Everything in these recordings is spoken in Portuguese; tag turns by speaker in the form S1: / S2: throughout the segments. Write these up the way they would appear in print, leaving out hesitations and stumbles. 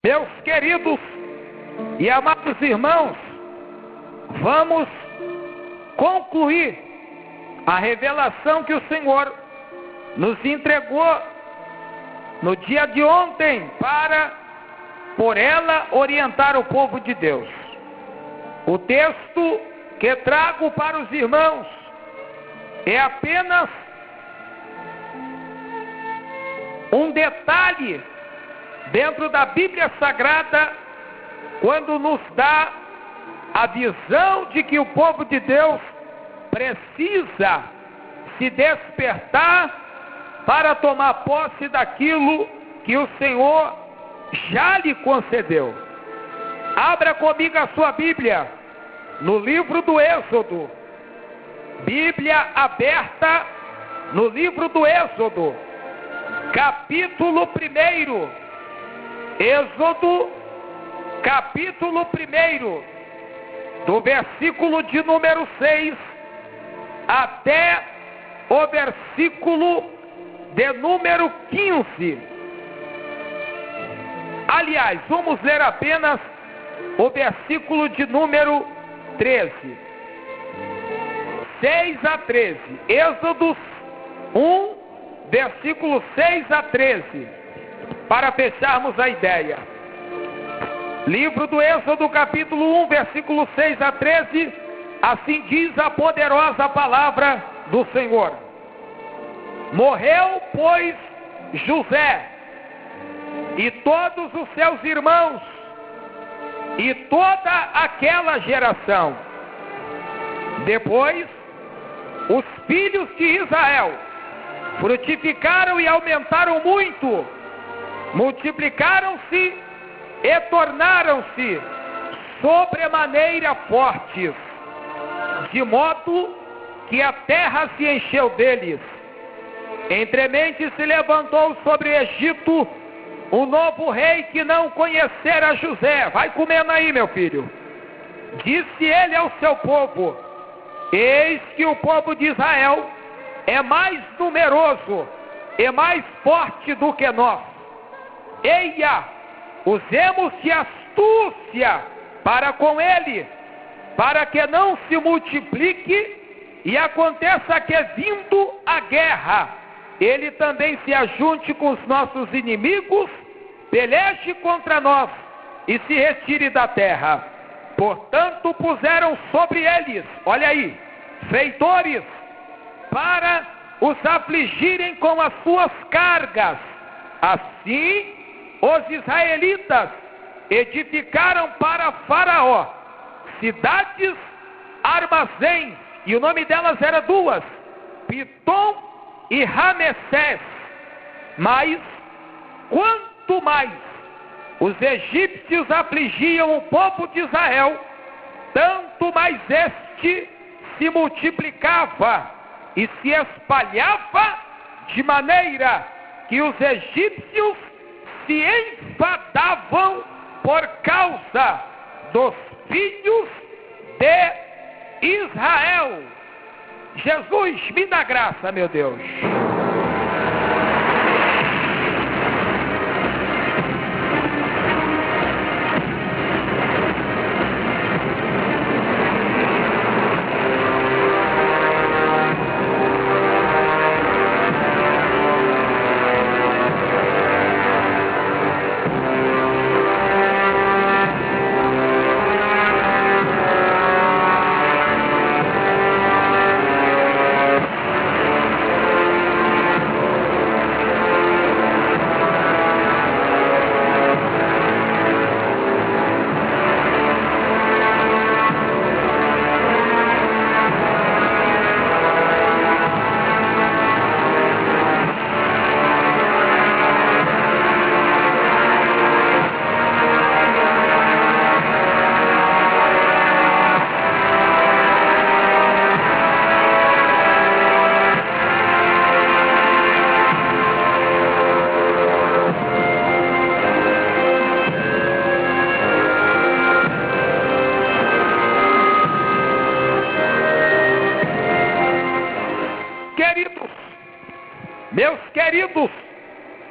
S1: Meus queridos e amados irmãos, vamos concluir a revelação que o Senhor nos entregou no dia de ontem para, por ela, orientar o povo de Deus. O texto que trago para os irmãos é apenas um detalhe dentro da Bíblia Sagrada, quando nos dá a visão de que o povo de Deus precisa se despertar para tomar posse daquilo que o Senhor já lhe concedeu. Abra comigo a sua Bíblia no livro do Êxodo. Bíblia aberta no livro do Êxodo, capítulo 1. Êxodo, capítulo 1, do versículo de número 6 até o versículo de número 15. Aliás, vamos ler apenas o versículo de número 13. 6 a 13. Êxodo 1, versículo 6 a 13. Para fecharmos a ideia. Livro do Êxodo, capítulo 1, versículo 6 a 13. Assim diz a poderosa palavra do Senhor. Morreu, pois, José e todos os seus irmãos e toda aquela geração. Depois, os filhos de Israel frutificaram e aumentaram muito, multiplicaram-se e tornaram-se sobremaneira fortes, de modo que a terra se encheu deles. Entremente se levantou sobre o Egito um novo rei que não conhecera José. Vai comendo aí, meu filho. Disse ele ao seu povo: eis que o povo de Israel é mais numeroso e mais forte do que nós. Eia, usemos de astúcia para com ele, para que não se multiplique e aconteça que, vindo a guerra, ele também se ajunte com os nossos inimigos, peleje contra nós e se retire da terra. Portanto, puseram sobre eles, olha aí, feitores, para os afligirem com as suas cargas. Assim, os israelitas edificaram para Faraó cidades armazéns, e o nome delas era duas, Pitom e Ramessés. Mas quanto mais os egípcios afligiam o povo de Israel, tanto mais este se multiplicava e se espalhava, de maneira que os egípcios se enfadavam por causa dos filhos de Israel. Jesus, me dá graça, meu Deus.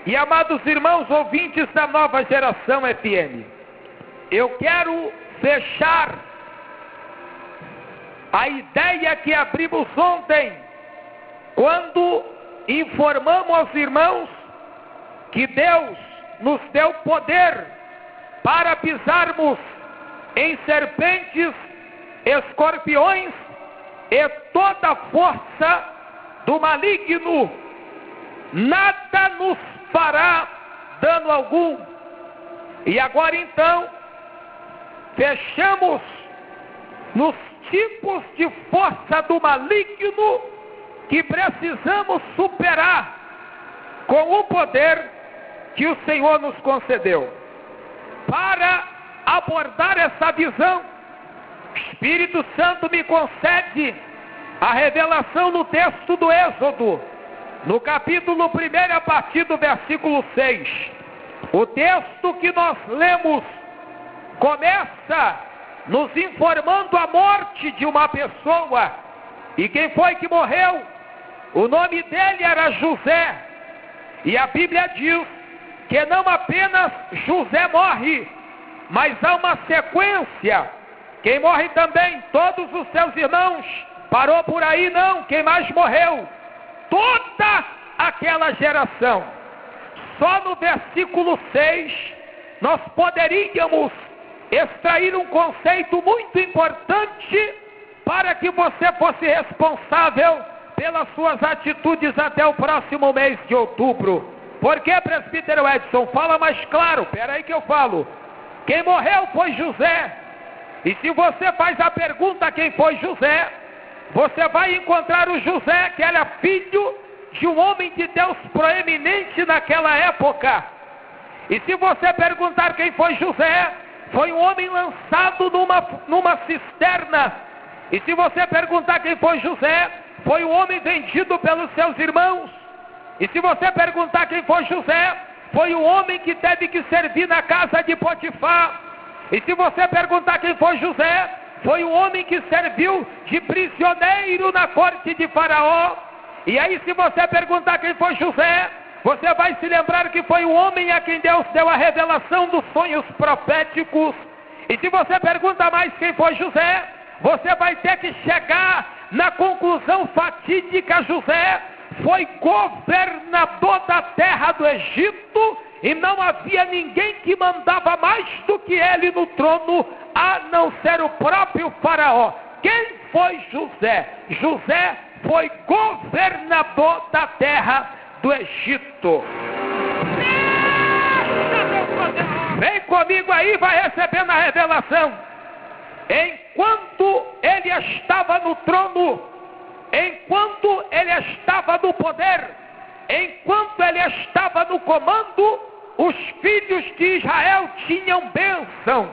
S1: E amados irmãos ouvintes da Nova Geração FM, eu quero fechar a ideia que abrimos ontem, quando informamos aos irmãos que Deus nos deu poder para pisarmos em serpentes, escorpiões e toda a força do maligno. Nada nos fará dano algum. E agora então, fechamos nos tipos de força do maligno que precisamos superar com o poder que o Senhor nos concedeu. Para abordar essa visão, o Espírito Santo me concede a revelação no texto do Êxodo, no capítulo 1, a partir do versículo 6. O texto que nós lemos começa nos informando a morte de uma pessoa. E quem foi que morreu? O nome dele era José. E a Bíblia diz que não apenas José morre, mas há uma sequência. Quem morre também? Todos os seus irmãos. Parou por aí? Não. Quem mais morreu? Toda aquela geração. Só no versículo 6 nós poderíamos extrair um conceito muito importante para que você fosse responsável pelas suas atitudes até o próximo mês de outubro. Por que, presbítero Edson? Fala mais claro. Espera aí que eu falo. Quem morreu foi José. E se você faz a pergunta quem foi José, você vai encontrar o José, que era filho de um homem de Deus proeminente naquela época. E se você perguntar quem foi José, foi um homem lançado numa cisterna. E se você perguntar quem foi José, foi um homem vendido pelos seus irmãos. E se você perguntar quem foi José, foi um homem que teve que servir na casa de Potifar. E se você perguntar quem foi José, foi um homem que serviu de prisioneiro na corte de Faraó. E aí, se você perguntar quem foi José, você vai se lembrar que foi um homem a quem Deus deu a revelação dos sonhos proféticos. E se você pergunta mais quem foi José, você vai ter que chegar na conclusão fatídica. José foi governador da terra do Egito, e não havia ninguém que mandava mais do que ele no trono, a não ser o próprio Faraó. Quem foi José? José foi governador da terra do Egito. Vem comigo aí, vai recebendo a revelação. Enquanto ele estava no trono, enquanto ele estava no poder, enquanto ele estava no comando, os filhos de Israel tinham bênção,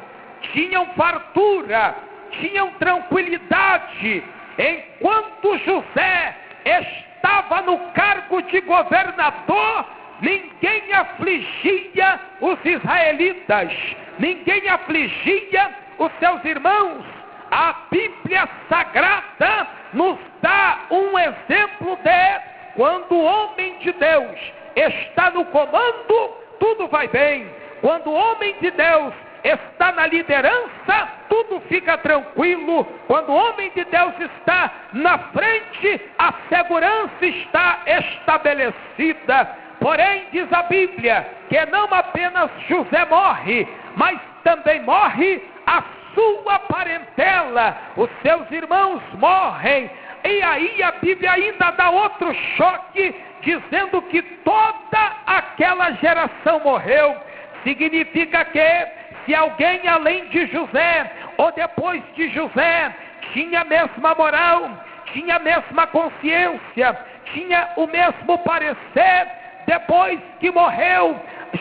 S1: tinham fartura, tinham tranquilidade. Enquanto José estava no cargo de governador, ninguém afligia os israelitas, ninguém afligia os seus irmãos. A Bíblia Sagrada nos dá um exemplo de quando o homem de Deus está no comando, tudo vai bem. Quando o homem de Deus está na liderança, tudo fica tranquilo. Quando o homem de Deus está na frente, a segurança está estabelecida. Porém, diz a Bíblia, que não apenas José morre, mas também morre a sua parentela, os seus irmãos morrem. E aí a Bíblia ainda dá outro choque, dizendo que toda aquela geração morreu. Significa que se alguém além de José, ou depois de José, tinha a mesma moral, tinha a mesma consciência, tinha o mesmo parecer, depois que morreu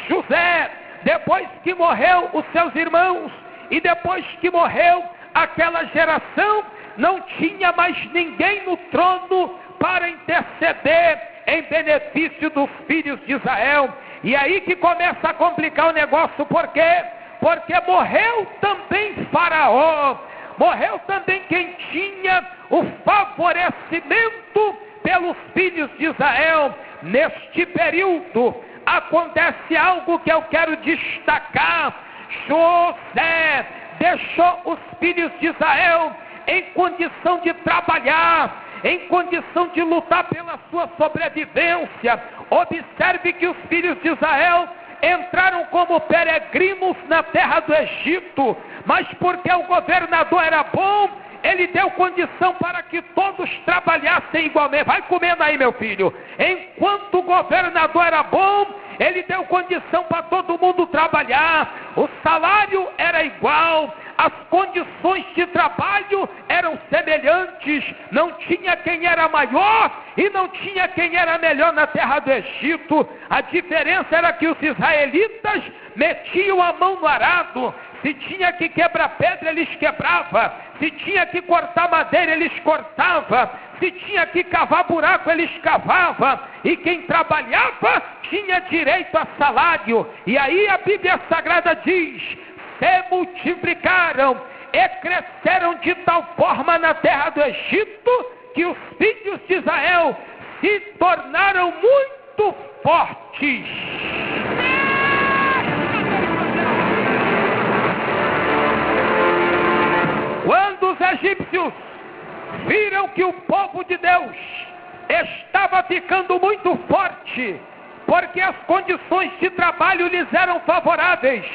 S1: José, depois que morreu os seus irmãos, e depois que morreu aquela geração, não tinha mais ninguém no trono para interceder em benefício dos filhos de Israel. E aí que começa a complicar o negócio. Por quê? Porque morreu também Faraó, morreu também quem tinha o favorecimento pelos filhos de Israel. Neste período, acontece algo que eu quero destacar. José deixou os filhos de Israel em condição de trabalhar, em condição de lutar pela sua sobrevivência. Observe que os filhos de Israel entraram como peregrinos na terra do Egito, mas porque o governador era bom, ele deu condição para que todos trabalhassem igualmente. Vai comendo aí, meu filho. Enquanto o governador era bom, ele deu condição para todo mundo trabalhar. O salário era igual, as condições de trabalho eram semelhantes. Não tinha quem era maior e não tinha quem era melhor na terra do Egito. A diferença era que os israelitas metiam a mão no arado. Se tinha que quebrar pedra, eles quebravam. Se tinha que cortar madeira, eles cortavam. Se tinha que cavar buraco, eles cavavam. E quem trabalhava tinha direito a salário. E aí a Bíblia Sagrada diz: se multiplicaram e cresceram de tal forma na terra do Egito, que os filhos de Israel se tornaram muito fortes. Quando os egípcios viram que o povo de Deus estava ficando muito forte, porque as condições de trabalho lhes eram favoráveis,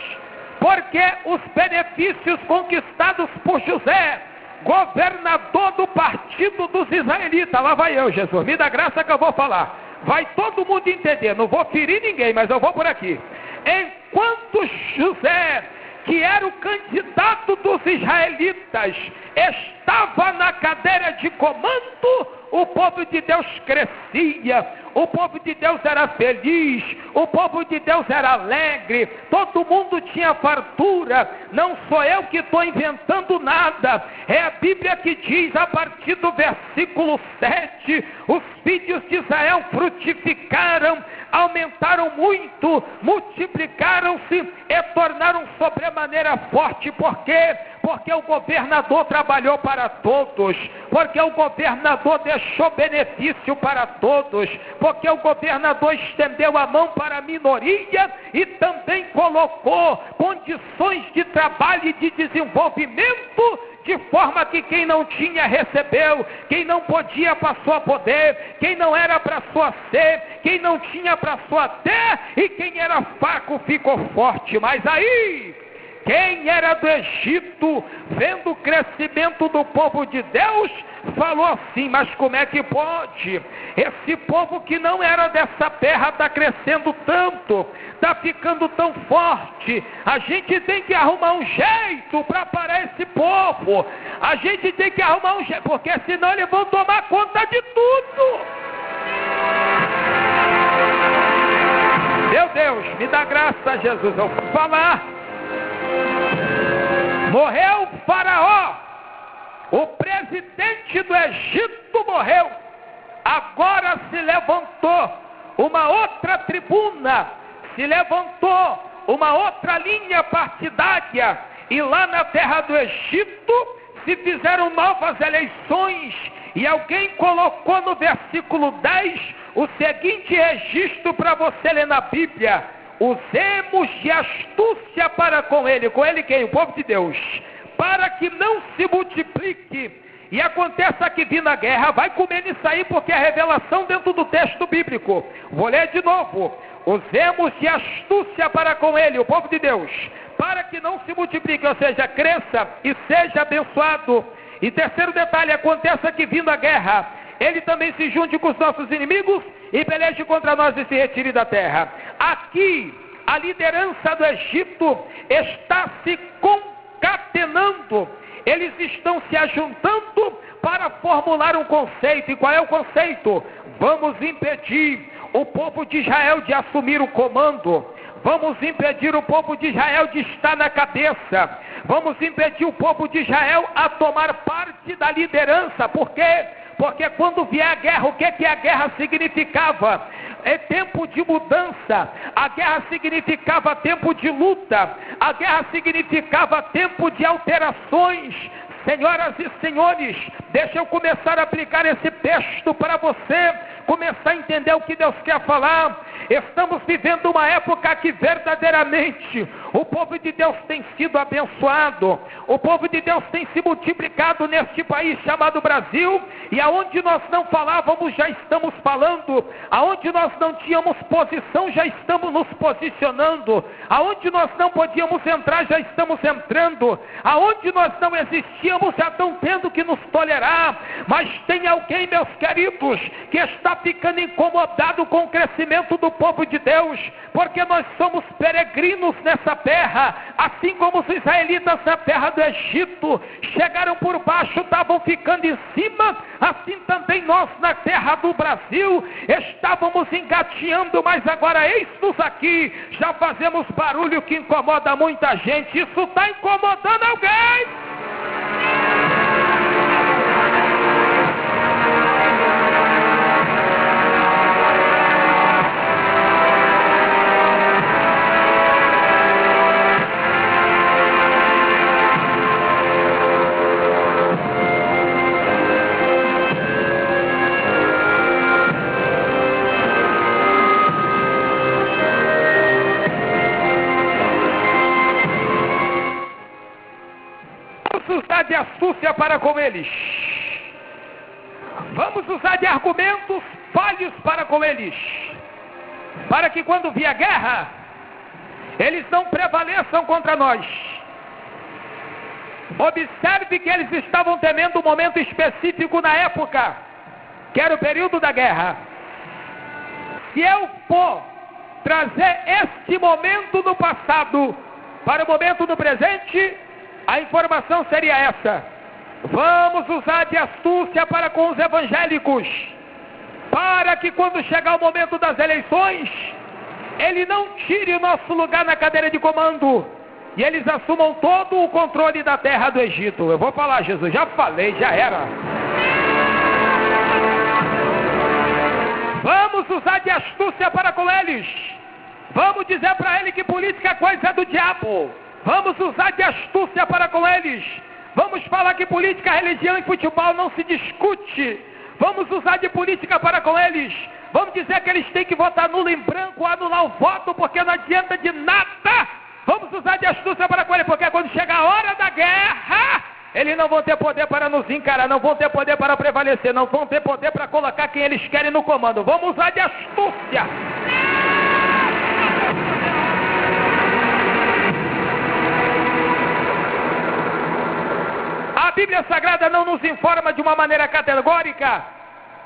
S1: porque os benefícios conquistados por José, governador do partido dos israelitas, lá vai eu, Jesus, me dá graça que eu vou falar, vai todo mundo entender, não vou ferir ninguém, mas eu vou por aqui. Enquanto José, que era o candidato dos israelitas, estava na cadeira de comando, o povo de Deus crescia, o povo de Deus era feliz, o povo de Deus era alegre, todo mundo tinha fartura. Não sou eu que estou inventando nada, é a Bíblia que diz a partir do versículo 7, os filhos de Israel frutificaram, aumentaram muito, multiplicaram-se e tornaram sobremaneira forte. Por quê? Porque o governador trabalhou para todos, porque o governador deixou benefício para todos, porque o governador estendeu a mão para a minoria e também colocou condições de trabalho e de desenvolvimento, de forma que quem não tinha recebeu, quem não podia passou a poder, quem não era para sua ser, quem não tinha para sua ter, e quem era fraco ficou forte. Mas aí, quem era do Egito, vendo o crescimento do povo de Deus, falou assim: mas como é que pode? Esse povo que não era dessa terra está crescendo tanto, está ficando tão forte. A gente tem que arrumar um jeito para parar esse povo. A gente tem que arrumar um jeito, porque senão eles vão tomar conta de tudo. Meu Deus, me dá graça, Jesus, eu vou falar. Morreu Faraó, o presidente do Egito morreu. Agora se levantou uma outra tribuna, se levantou uma outra linha partidária, e lá na terra do Egito se fizeram novas eleições, e alguém colocou no versículo 10 o seguinte registro para você ler na Bíblia: usemos de astúcia para com ele quem? O povo de Deus, para que não se multiplique e aconteça que vindo a guerra. Vai comer nisso aí, porque é a revelação dentro do texto bíblico. Vou ler de novo: usemos de astúcia para com ele, o povo de Deus, para que não se multiplique, ou seja, cresça e seja abençoado. E terceiro detalhe: aconteça que vindo a guerra, ele também se junte com os nossos inimigos e peleje contra nós e se retire da terra. Aqui, a liderança do Egito está se concatenando, eles estão se ajuntando para formular um conceito. E qual é o conceito? Vamos impedir o povo de Israel de assumir o comando, vamos impedir o povo de Israel de estar na cabeça, vamos impedir o povo de Israel a tomar parte da liderança. Por quê? Porque quando vier a guerra, o que a guerra significava? É tempo de mudança. A guerra significava tempo de luta. A guerra significava tempo de alterações. Senhoras e senhores, deixa eu começar a aplicar esse texto para você começar a entender o que Deus quer falar. Estamos vivendo uma época que verdadeiramente o povo de Deus tem sido abençoado, o povo de Deus tem se multiplicado neste país chamado Brasil, e aonde nós não falávamos já estamos falando, aonde nós não tínhamos posição já estamos nos posicionando, aonde nós não podíamos entrar já estamos entrando, aonde nós não existíamos já estão tendo que nos tolerar. Mas tem alguém, meus queridos, que está ficando incomodado com o crescimento do povo de Deus, porque nós somos peregrinos nessa terra, assim como os israelitas na terra do Egito chegaram por baixo, estavam ficando em cima, assim também nós na terra do Brasil estávamos engatinhando, mas agora eis-nos aqui, já fazemos barulho que incomoda muita gente. Isso está incomodando alguém? De astúcia para com eles, vamos usar de argumentos falhos para com eles, para que quando vier guerra, eles não prevaleçam contra nós. Observe que eles estavam temendo um momento específico na época, que era o período da guerra. Se eu for trazer este momento do passado para o momento do presente, a informação seria essa: vamos usar de astúcia para com os evangélicos, para que quando chegar o momento das eleições, ele não tire o nosso lugar na cadeira de comando, e eles assumam todo o controle da terra do Egito. Eu vou falar, Jesus, já falei, já era. Vamos usar de astúcia para com eles, vamos dizer para ele que política é coisa do diabo. Vamos usar de astúcia para com eles. Vamos falar que política, religião e futebol não se discute. Vamos usar de política para com eles. Vamos dizer que eles têm que votar nulo em branco, anular o voto, porque não adianta de nada. Vamos usar de astúcia para com eles, porque quando chegar a hora da guerra, eles não vão ter poder para nos encarar, não vão ter poder para prevalecer, não vão ter poder para colocar quem eles querem no comando. Vamos usar de astúcia. A Bíblia Sagrada não nos informa de uma maneira categórica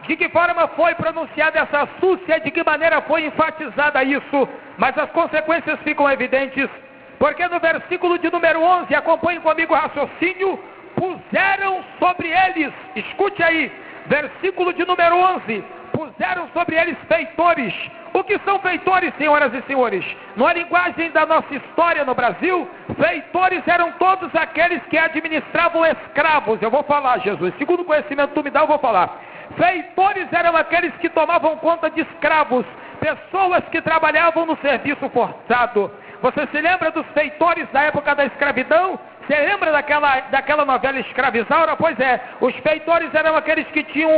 S1: de que forma foi pronunciada essa astúcia, de que maneira foi enfatizada isso, mas as consequências ficam evidentes, porque no versículo de número 11, acompanhe comigo o raciocínio, puseram sobre eles, escute aí, versículo de número 11, puseram sobre eles feitores. O que são feitores, senhoras e senhores? Na linguagem da nossa história no Brasil, feitores eram todos aqueles que administravam escravos. Eu vou falar, Jesus, segundo o conhecimento que tu me dá, eu vou falar. Feitores eram aqueles que tomavam conta de escravos, pessoas que trabalhavam no serviço forçado. Você se lembra dos feitores da época da escravidão? Você lembra daquela novela Escravizaura? Pois é, os feitores eram aqueles que tinham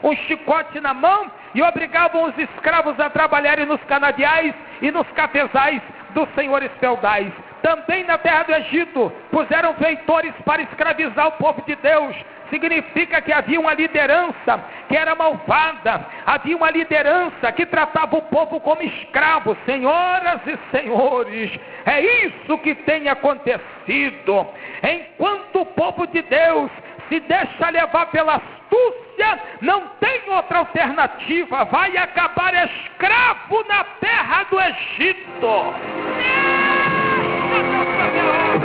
S1: um chicote na mão e obrigavam os escravos a trabalharem nos canaviais e nos cafezais dos senhores feudais. Também na terra do Egito puseram feitores para escravizar o povo de Deus. Significa que havia uma liderança que era malvada, havia uma liderança que tratava o povo como escravo. Senhoras e senhores, é isso que tem acontecido. Enquanto o povo de Deus se deixa levar pela astúcia, não tem outra alternativa, vai acabar escravo na terra do Egito.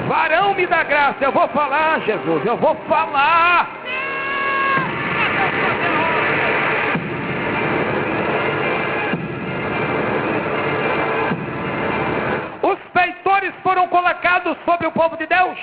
S1: Varão me dá graça, eu vou falar, Jesus, eu vou falar. Os feitores foram colocados sobre o povo de Deus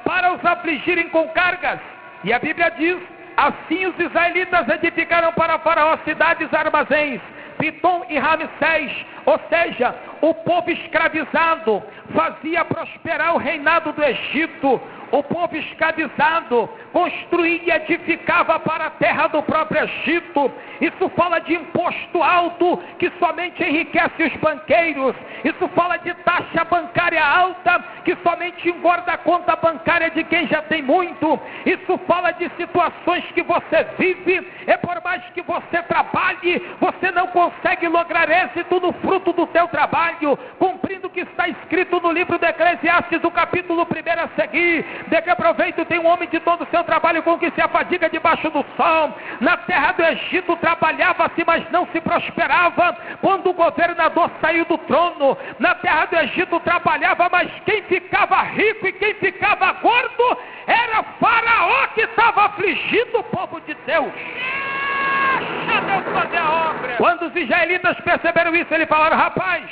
S1: para os afligirem com cargas. E a Bíblia diz: assim os israelitas edificaram para Faraó cidades armazéns, Pitom e Ramsés, ou seja, o povo escravizado fazia prosperar o reinado do Egito. o povo escravizado construía e edificava para a terra do próprio Egito. Isso fala de imposto alto que somente enriquece os banqueiros. Isso fala de taxa bancária alta que somente engorda a conta bancária de quem já tem muito. Isso fala de situações que você vive, e por mais que você trabalhe, você não consegue lograr êxito no fruto do teu trabalho, cumprindo o que está escrito no livro de Eclesiastes, do capítulo 1 a seguir: de que proveito tem um homem de todo o seu trabalho com que se afadiga debaixo do sol? Na terra do Egito trabalhava-se, mas não se prosperava quando o governador saiu do trono. Na terra do Egito trabalhava, mas quem ficava rico e quem ficava gordo era Faraó, que estava afligindo o povo de Deus. Deixa Deus fazer a obra. Quando os israelitas perceberam isso, eles falaram: rapaz,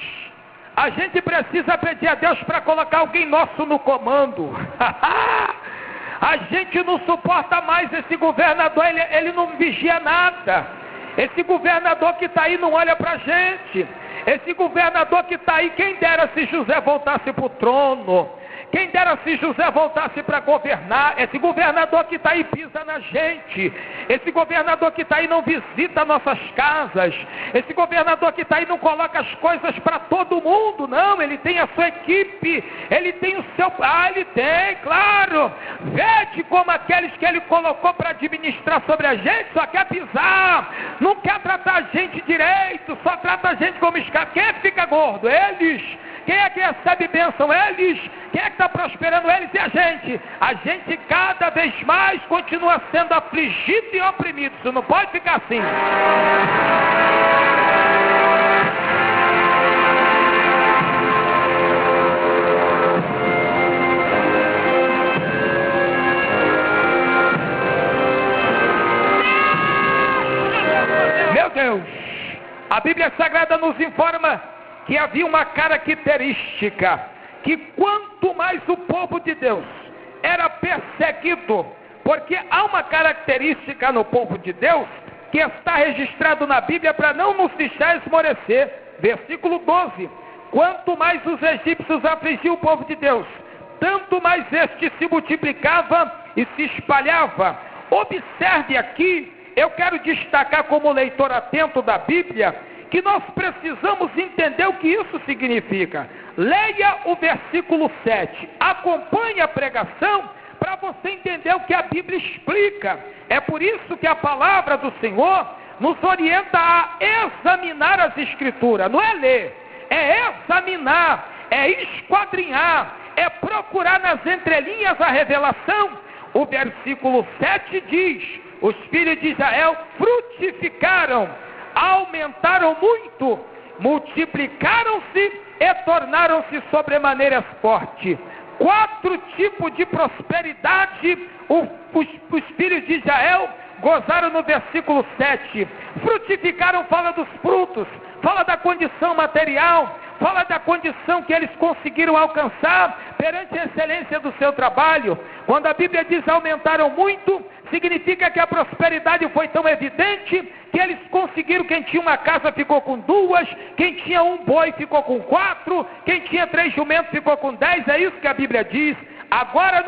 S1: a gente precisa pedir a Deus para colocar alguém nosso no comando. A gente não suporta mais esse governador, ele não vigia nada. Esse governador que está aí não olha para a gente. Esse governador que está aí, quem dera se José voltasse para o trono. Quem dera se José voltasse para governar. Esse governador que está aí pisa na gente. Esse governador que está aí não visita nossas casas. Esse governador que está aí não coloca as coisas para todo mundo. Não, ele tem a sua equipe. Ele tem o seu... ele tem, claro. Vede como aqueles que ele colocou para administrar sobre a gente só quer pisar. Não quer tratar a gente direito. Só trata a gente como escravo. Quem é que fica gordo? Eles. Quem é que recebe bênção? Eles. Quem é que está prosperando? Eles e a gente. A gente cada vez mais continua sendo afligido e oprimido. Isso não pode ficar assim. Meu Deus, a Bíblia Sagrada nos informa que havia uma característica, que quanto mais o povo de Deus era perseguido, porque há uma característica no povo de Deus que está registrado na Bíblia para não nos deixar esmorecer. Versículo 12: quanto mais os egípcios afligiam o povo de Deus, tanto mais este se multiplicava e se espalhava. Observe aqui, eu quero destacar como leitor atento da Bíblia, que nós precisamos entender o que isso significa. Leia o versículo 7, acompanhe a pregação para você entender o que a Bíblia explica. É por isso que a palavra do Senhor nos orienta a examinar as Escrituras. Não é ler, é examinar, é esquadrinhar, é procurar nas entrelinhas a revelação. O versículo 7 diz: os filhos de Israel frutificaram, aumentaram muito, multiplicaram-se e tornaram-se sobremaneira fortes. 4 tipos de prosperidade os filhos de Israel gozaram no versículo 7. Frutificaram, fala dos frutos, fala da condição material, fala da condição que eles conseguiram alcançar perante a excelência do seu trabalho. Quando a Bíblia diz aumentaram muito, significa que a prosperidade foi tão evidente que eles conseguiram. Quem tinha uma casa ficou com 2, quem tinha um boi ficou com 4, quem tinha 3 jumentos ficou com 10. É isso que a Bíblia diz. Agora,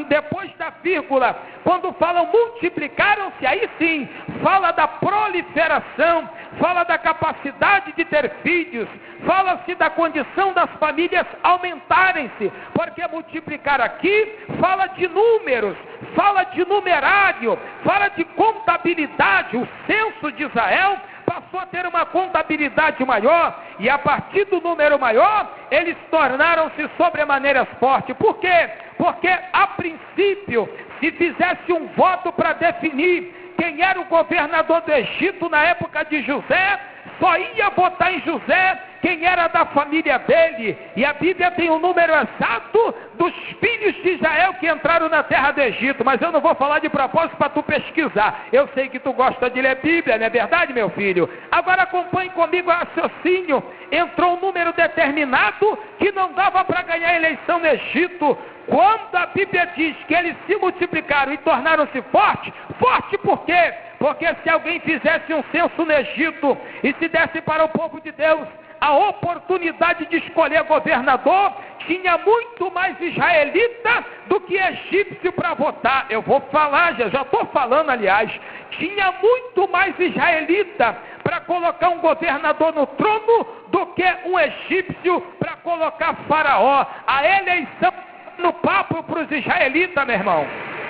S1: depois da vírgula, quando falam multiplicaram-se, aí sim, fala da proliferação, fala da capacidade de ter filhos, fala-se da condição das famílias aumentarem-se, porque multiplicar aqui fala de números, fala de numerário, fala de contabilidade. O censo de Israel passou a ter uma contabilidade maior, e a partir do número maior, eles tornaram-se sobremaneira fortes. Por quê? Porque a princípio, se fizesse um voto para definir quem era o governador do Egito na época de José, só ia votar em José quem era da família dele. E a Bíblia tem o número exato dos filhos de Israel que entraram na terra do Egito. Mas eu não vou falar de propósito para tu pesquisar. Eu sei que tu gosta de ler Bíblia, não é verdade, meu filho? Agora acompanhe comigo o raciocínio. Entrou um número determinado que não dava para ganhar a eleição no Egito. Quando a Bíblia diz que eles se multiplicaram e tornaram-se fortes, forte por quê? Porque se alguém fizesse um censo no Egito e se desse para o povo de Deus a oportunidade de escolher governador, tinha muito mais israelita do que egípcio para votar. Eu vou falar, já estou falando, aliás. Tinha muito mais israelita para colocar um governador no trono do que um egípcio para colocar Faraó. A eleição no papo para os israelitas, meu irmão.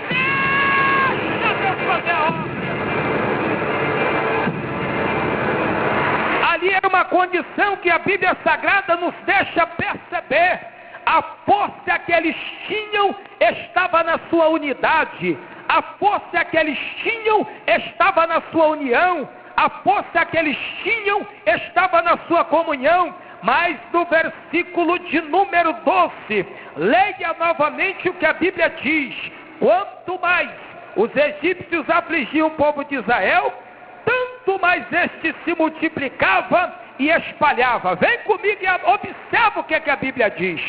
S1: Deixa Deus fazer a obra. Ali era uma condição que a Bíblia Sagrada nos deixa perceber. A força que eles tinham estava na sua unidade. A força que eles tinham estava na sua união. A força que eles tinham estava na sua comunhão. Mas no versículo de número 12, leia novamente o que a Bíblia diz. Quanto mais os egípcios afligiam o povo de Israel, tanto mais este se multiplicava e espalhava. Vem comigo e observa o que a Bíblia diz.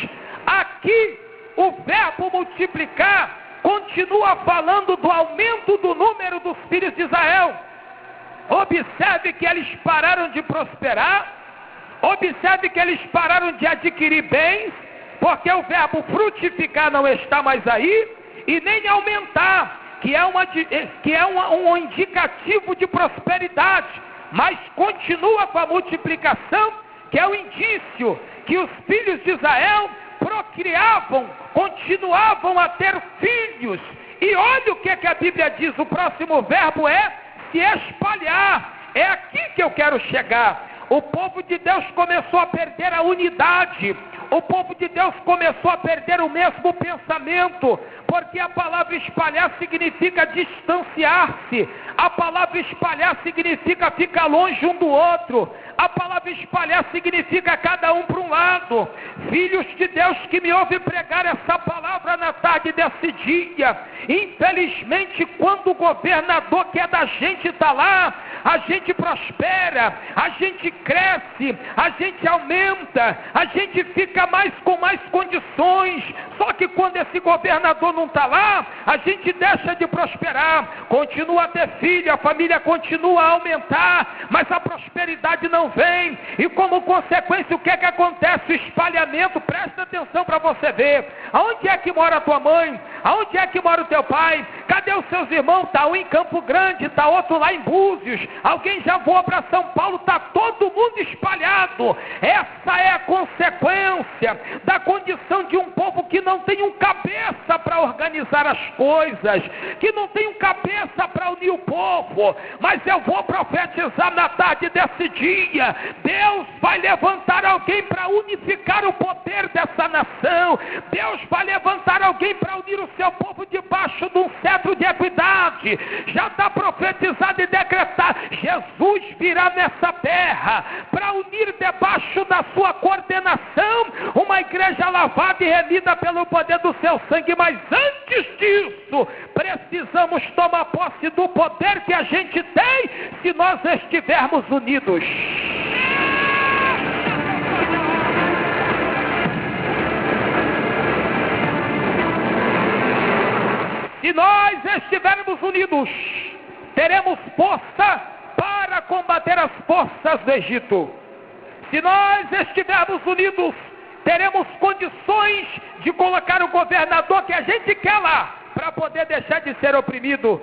S1: Aqui o verbo multiplicar continua falando do aumento do número dos filhos de Israel. Observe que eles pararam de prosperar. Observe que eles pararam de adquirir bens, porque o verbo frutificar não está mais aí, e nem aumentar, que é um indicativo de prosperidade, mas continua com a multiplicação, que é o indício que os filhos de Israel procriavam, continuavam a ter filhos. E olha o que a Bíblia diz, o próximo verbo é se espalhar. É aqui que eu quero chegar. O povo de Deus começou a perder a unidade. O povo de Deus começou a perder o mesmo pensamento, porque a palavra espalhar significa distanciar-se. A palavra espalhar significa ficar longe um do outro. A palavra espalhar significa cada um para um lado. Filhos de Deus que me ouvem pregar essa palavra na tarde desse dia, infelizmente, quando o governador que é da gente está lá, a gente prospera, a gente cresce, a gente aumenta, a gente fica com mais condições. Só que quando esse governador não está lá, a gente deixa de prosperar, continua a ter filho, a família continua a aumentar, mas a prosperidade não vem. E como consequência, o que acontece? O espalhamento. Presta atenção para você ver. Aonde é que mora a tua mãe? Aonde é que mora o teu pai? Cadê os seus irmãos? Está um em Campo Grande, está outro lá em Búzios, alguém já voou para São Paulo, está todo mundo espalhado. Essa é a consequência da condição de um povo que não tem um cabeça para organizar as coisas, que não tem um cabeça para unir o povo. Mas eu vou profetizar na tarde desse dia, Deus vai levantar alguém para unificar o poder dessa nação. Deus vai levantar alguém para unir o seu povo debaixo de um cetro de equidade. Já está profetizado e decretado. Jesus virá nessa terra para unir debaixo da sua coordenação uma igreja lavada e remida pelo poder do seu sangue. Mas antes disso, precisamos tomar posse do poder que a gente tem se nós estivermos unidos. Se nós estivermos unidos, teremos força para combater as forças do Egito. Se nós estivermos unidos, teremos condições de colocar o governador que a gente quer lá, para poder deixar de ser oprimido.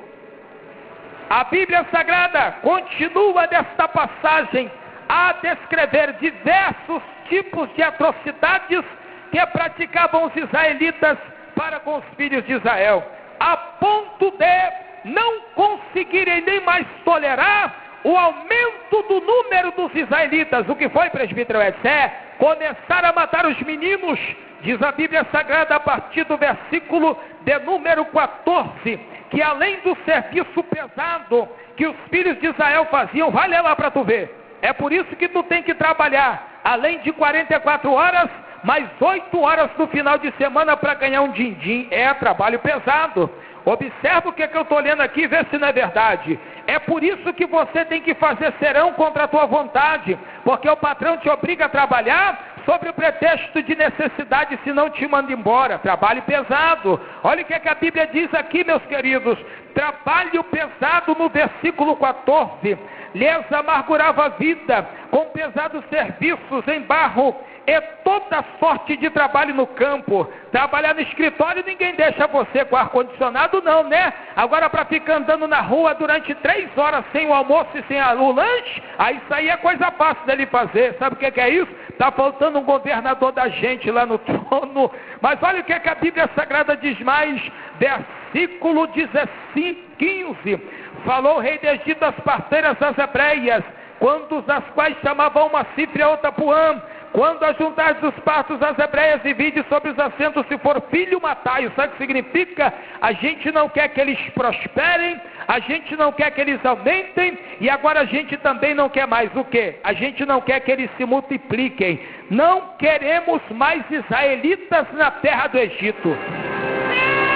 S1: A Bíblia Sagrada continua nesta passagem a descrever diversos tipos de atrocidades que praticavam os israelitas para com os filhos de Israel, a ponto de não conseguirem nem mais tolerar o aumento do número dos israelitas. O que foi, presbítero Edson? Começaram a matar os meninos, diz a Bíblia Sagrada a partir do versículo de número 14, que além do serviço pesado que os filhos de Israel faziam, vai ler lá para tu ver, é por isso que tu tem que trabalhar, além de 44 horas, mais 8 horas no final de semana para ganhar um din-din. É trabalho pesado. Observa o que eu estou lendo aqui e vê se não é verdade. É por isso que você tem que fazer serão contra a tua vontade, porque o patrão te obriga a trabalhar sobre o pretexto de necessidade, senão te manda embora. Trabalho pesado. Olha o que a Bíblia diz aqui, meus queridos. Trabalho pesado no versículo 14. lhes amargurava a vida com pesados serviços em barro e toda sorte de trabalho no campo. Trabalhar no escritório ninguém deixa você com ar-condicionado não, né? Agora para ficar andando na rua durante 3 horas sem o almoço e sem o lanche, aí isso aí é coisa fácil dele fazer. Sabe o que é isso? Está faltando um governador da gente lá no trono. Mas olha o que a Bíblia Sagrada diz mais, versículo 15. Falou o rei do Egito às parteiras das hebreias, quando as quais chamavam uma cifra e a outra Puã. Quando ajuntares os partos das hebreias e vide sobre os assentos, se for filho, matai. Sabe o que significa? A gente não quer que eles prosperem, a gente não quer que eles aumentem, e agora a gente também não quer mais o quê? A gente não quer que eles se multipliquem. Não queremos mais israelitas na terra do Egito.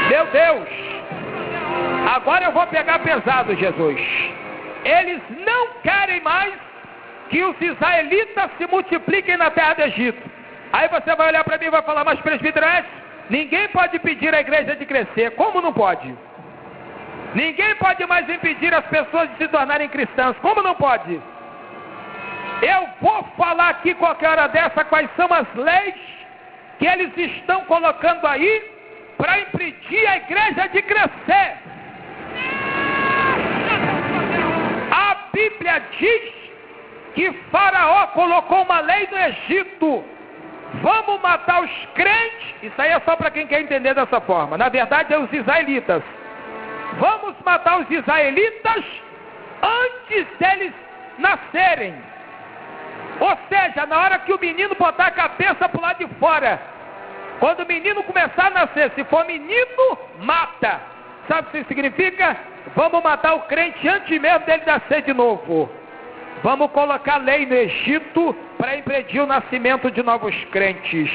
S1: Meu Deus! Agora eu vou pegar pesado, Jesus. Eles não querem mais que os israelitas se multipliquem na terra do Egito. Aí você vai olhar para mim e vai falar, mas presbítero, ninguém pode impedir a igreja de crescer. Como não pode? Ninguém pode mais impedir as pessoas de se tornarem cristãs. Como não pode? Eu vou falar aqui qualquer hora dessa quais são as leis que eles estão colocando aí para impedir a igreja de crescer. A Bíblia diz que Faraó colocou uma lei no Egito: vamos matar os crentes. Isso aí é só para quem quer entender dessa forma. Na verdade é os israelitas. Vamos matar os israelitas antes deles nascerem. Ou seja, na hora que o menino botar a cabeça para o lado de fora, quando o menino começar a nascer, se for menino, mata. Sabe o que isso significa? Vamos matar o crente antes mesmo dele nascer de novo. Vamos colocar lei no Egito para impedir o nascimento de novos crentes.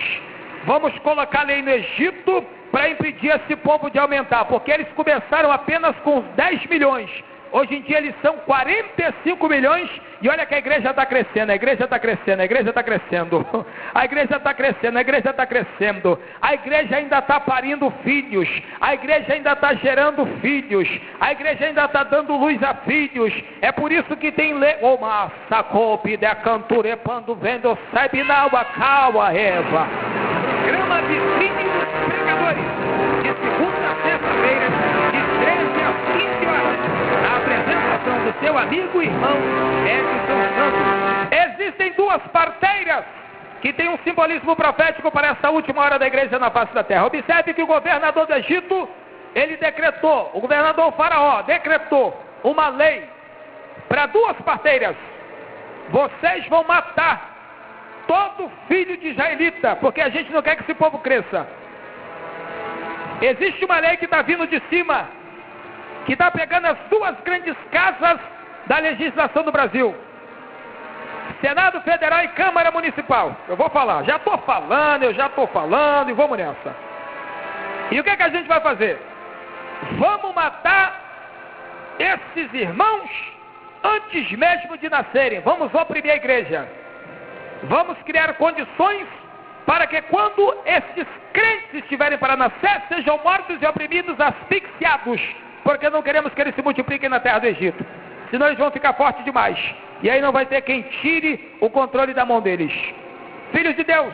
S1: Vamos colocar lei no Egito para impedir esse povo de aumentar, porque eles começaram apenas com 10 milhões. Hoje em dia eles são 45 milhões e olha que a igreja está crescendo, a igreja está crescendo, a igreja está crescendo, a igreja está crescendo, a igreja está crescendo, a igreja ainda está parindo filhos, a igreja ainda está gerando filhos, a igreja ainda está dando luz a filhos. É por isso que tem grama de filhos pregadores, de segunda a sexta-feira, de 13 às 15 horas, na apresentação do seu amigo e irmão Edson Santos. Existem 2 parteiras que têm um simbolismo profético para esta última hora da igreja na face da terra. Observe que o governador do Egito, ele decretou, o governador Faraó decretou uma lei para 2 parteiras: vocês vão matar todo filho de israelita, porque a gente não quer que esse povo cresça. Existe uma lei que está vindo de cima, que está pegando as 2 grandes casas da legislação do Brasil: Senado Federal e Câmara Municipal. Eu vou falar, já estou falando e vamos nessa. E o que a gente vai fazer? Vamos matar esses irmãos antes mesmo de nascerem. Vamos oprimir a igreja. Vamos criar condições para que quando esses crentes estiverem para nascer, sejam mortos e oprimidos, asfixiados, porque não queremos que eles se multipliquem na terra do Egito, senão eles vão ficar fortes demais, e aí não vai ter quem tire o controle da mão deles. Filhos de Deus,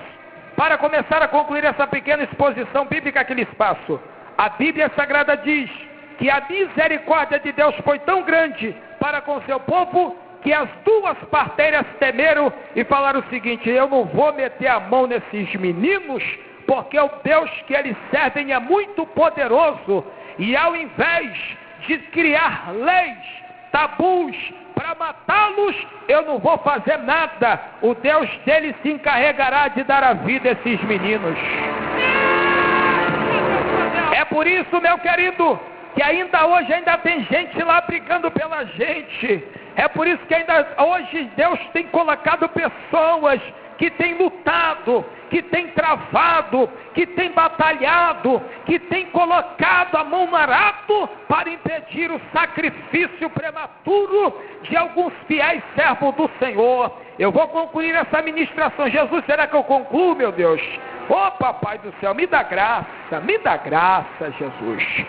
S1: para começar a concluir essa pequena exposição bíblica que lhes passo, a Bíblia Sagrada diz que a misericórdia de Deus foi tão grande para com seu povo, que as 2 parteiras temeram e falaram o seguinte: eu não vou meter a mão nesses meninos, porque o Deus que eles servem é muito poderoso, e ao invés de criar leis, tabus para matá-los, eu não vou fazer nada. O Deus deles se encarregará de dar a vida a esses meninos. É por isso, meu querido, que ainda hoje tem gente lá brigando pela gente. É por isso que ainda hoje Deus tem colocado pessoas que têm lutado, que têm travado, que têm batalhado, que têm colocado a mão no arado para impedir o sacrifício prematuro de alguns fiéis servos do Senhor. Eu vou concluir essa ministração. Jesus, será que eu concluo, meu Deus? Ô Papai do céu, me dá graça, Jesus.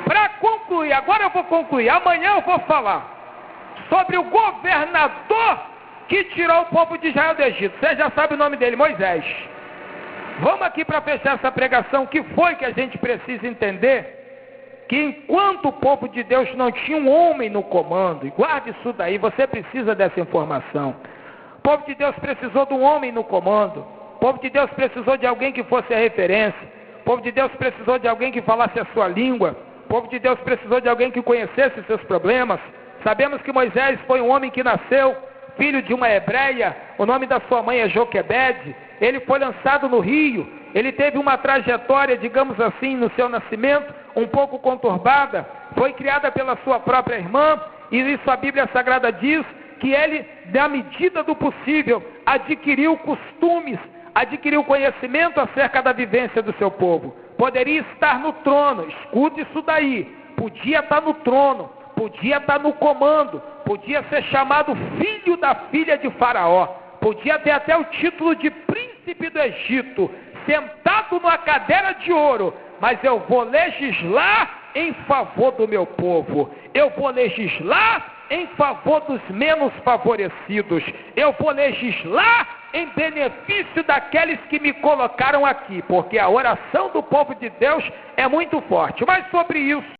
S1: Para concluir, agora eu vou concluir, amanhã eu vou falar sobre o governador que tirou o povo de Israel do Egito. Você já sabe o nome dele, Moisés. Vamos aqui para fechar essa pregação. Que foi que a gente precisa entender? Que enquanto o povo de Deus não tinha um homem no comando, e guarde isso daí, você precisa dessa informação. O povo de Deus precisou de um homem no comando. O povo de Deus precisou de alguém que fosse a referência. O povo de Deus precisou de alguém que falasse a sua língua. O povo de Deus precisou de alguém que conhecesse seus problemas. Sabemos que Moisés foi um homem que nasceu filho de uma hebreia, o nome da sua mãe é Joquebede. Ele foi lançado no rio, ele teve uma trajetória, digamos assim, no seu nascimento, um pouco conturbada, foi criada pela sua própria irmã, e isso a Bíblia Sagrada diz, que ele, na medida do possível, adquiriu costumes, adquiriu conhecimento acerca da vivência do seu povo. Poderia estar no trono, escute isso daí, podia estar no trono, podia estar no comando, podia ser chamado filho da filha de Faraó, podia ter até o título de príncipe do Egito, sentado numa cadeira de ouro, mas eu vou legislar em favor do meu povo, eu vou legislar em favor dos menos favorecidos, eu vou legislar em benefício daqueles que me colocaram aqui, porque a oração do povo de Deus é muito forte. Mas sobre isso